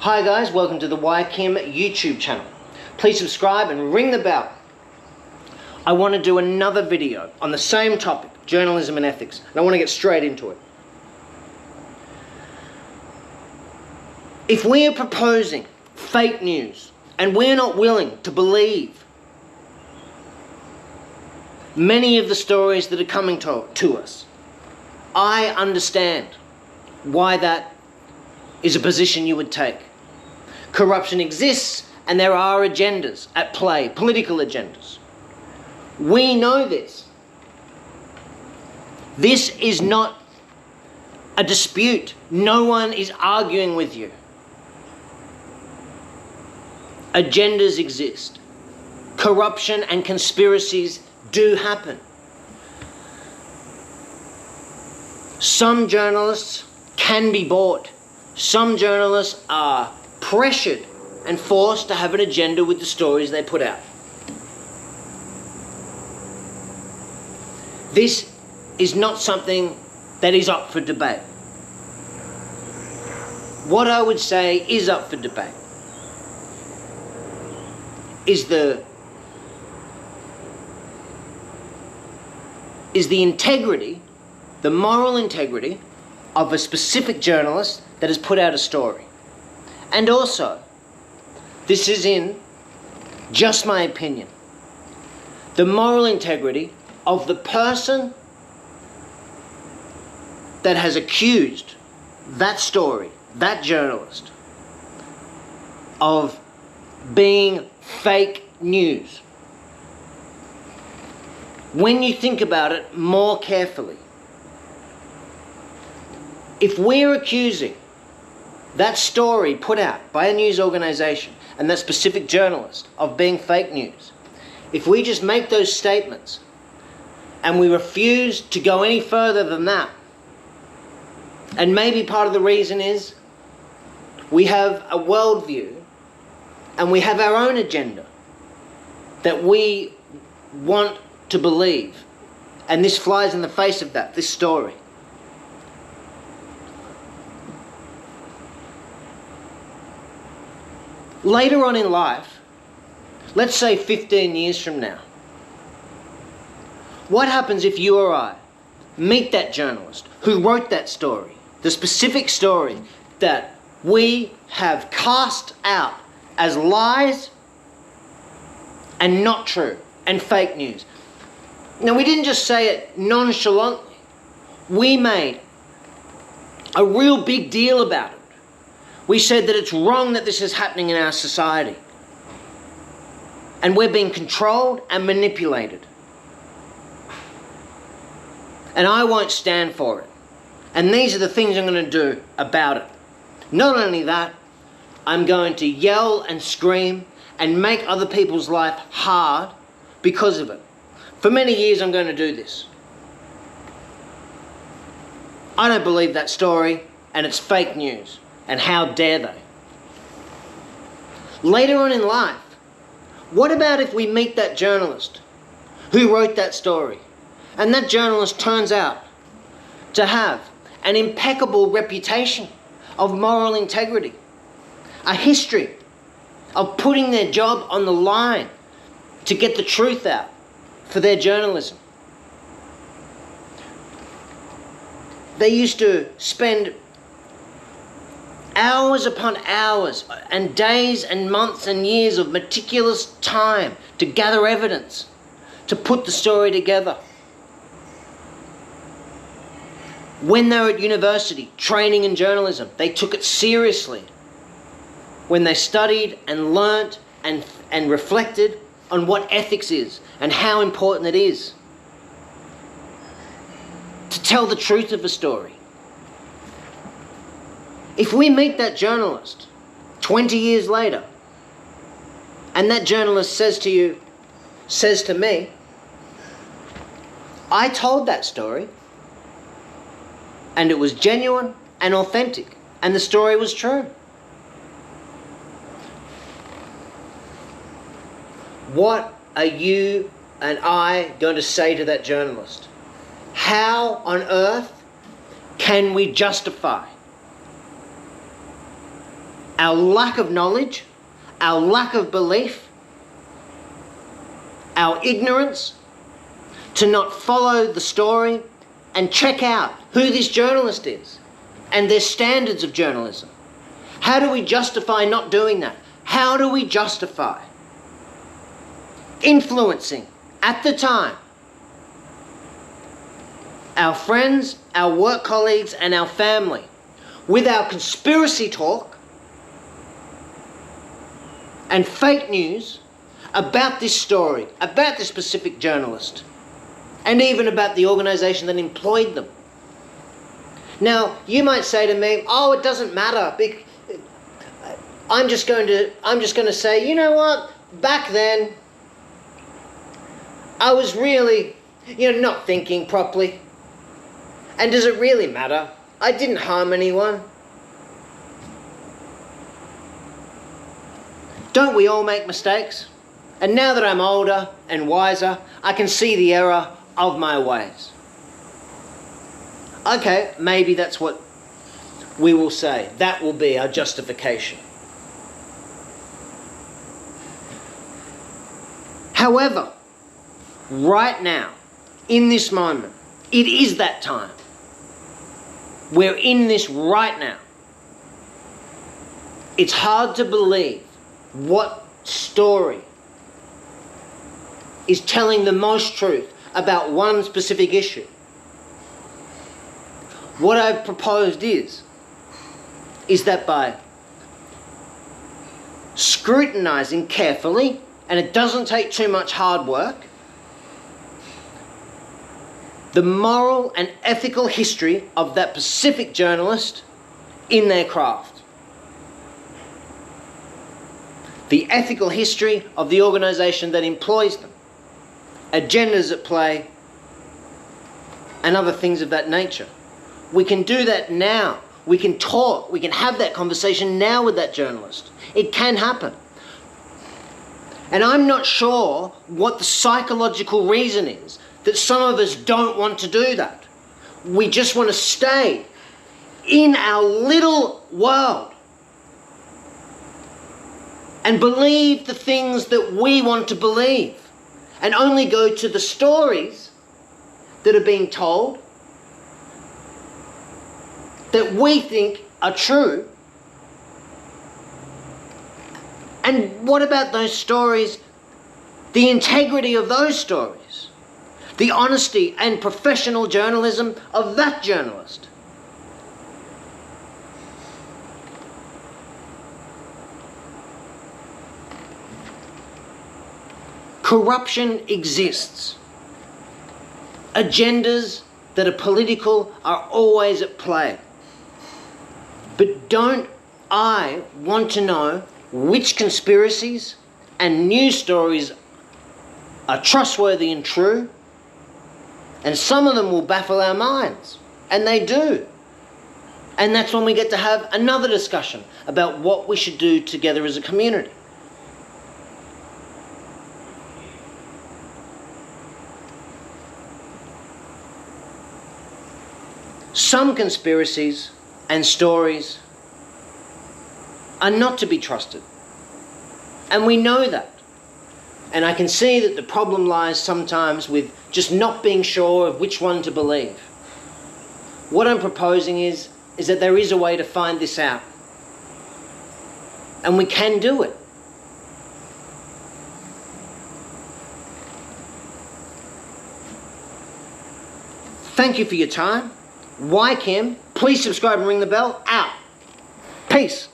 Hi guys, welcome to the YKims YouTube channel. Please subscribe and ring the bell. I want to do another video on the same topic, journalism and ethics, and I want to get straight into it. If we are proposing fake news and we're not willing to believe many of the stories that are coming to us, I understand why that is a position you would take. Corruption exists and there are agendas at play, political agendas. We know this. This is not a dispute. No one is arguing with you. Agendas exist. Corruption and conspiracies do happen. Some journalists can be bought. Some journalists are pressured and forced to have an agenda with the stories they put out. This is not something that is up for debate. What I would say is up for debate is the integrity, the moral integrity of a specific journalist that has put out a story. And also, this is in just my opinion, the moral integrity of the person that has accused that story, that journalist, of being fake news. When you think about it more carefully, if we're accusing that story put out by a news organization and that specific journalist of being fake news, if we just make those statements and we refuse to go any further than that, and maybe part of the reason is we have a worldview and we have our own agenda that we want to believe, and this flies in the face of that, this story. Later on in life, let's say 15 years from now, what happens if you or I meet that journalist who wrote that story, the specific story that we have cast out as lies and not true and fake news? Now, we didn't just say it nonchalantly. We made a real big deal about it. We said that it's wrong that this is happening in our society. And we're being controlled and manipulated. And I won't stand for it. And these are the things I'm going to do about it. Not only that, I'm going to yell and scream and make other people's life hard because of it. For many years I'm going to do this. I don't believe that story and it's fake news. And how dare they? Later on in life, what about if we meet that journalist who wrote that story, and that journalist turns out to have an impeccable reputation of moral integrity, a history of putting their job on the line to get the truth out for their journalism? They used to spend hours upon hours and days and months and years of meticulous time to gather evidence, to put the story together. When they were at university training in journalism, they took it seriously. When they studied and learnt and reflected on what ethics is and how important it is to tell the truth of a story. If we meet that journalist 20 years later, and that journalist says to me, I told that story, and it was genuine and authentic, and the story was true. What are you and I going to say to that journalist? How on earth can we justify our lack of knowledge, our lack of belief, our ignorance, to not follow the story and check out who this journalist is and their standards of journalism. How do we justify not doing that? How do we justify influencing, at the time, our friends, our work colleagues, and our family with our conspiracy talk and fake news about this story, about this specific journalist, and even about the organisation that employed them? Now, you might say to me, "Oh, it doesn't matter. I'm just going to say, you know what? Back then, I was really, not thinking properly. And does it really matter? I didn't harm anyone." Don't we all make mistakes? And now that I'm older and wiser, I can see the error of my ways. Okay, maybe that's what we will say. That will be our justification. However, right now, in this moment, it is that time. We're in this right now. It's hard to believe what story is telling the most truth about one specific issue. What I've proposed is that by scrutinising carefully, and it doesn't take too much hard work, the moral and ethical history of that specific journalist in their craft. The ethical history of the organisation that employs them, agendas at play, and other things of that nature. We can do that now. We can talk, we can have that conversation now with that journalist. It can happen. And I'm not sure what the psychological reason is that some of us don't want to do that. We just want to stay in our little world and believe the things that we want to believe, and only go to the stories that are being told that we think are true. And what about those stories, the integrity of those stories, the honesty and professional journalism of that journalist? Corruption exists. Agendas that are political are always at play. But don't I want to know which conspiracies and news stories are trustworthy and true? And some of them will baffle our minds, and they do. And that's when we get to have another discussion about what we should do together as a community. Some conspiracies and stories are not to be trusted. And we know that. And I can see that the problem lies sometimes with just not being sure of which one to believe. What I'm proposing is that there is a way to find this out. And we can do it. Thank you for your time. YKim, please subscribe and ring the bell. Out. Peace.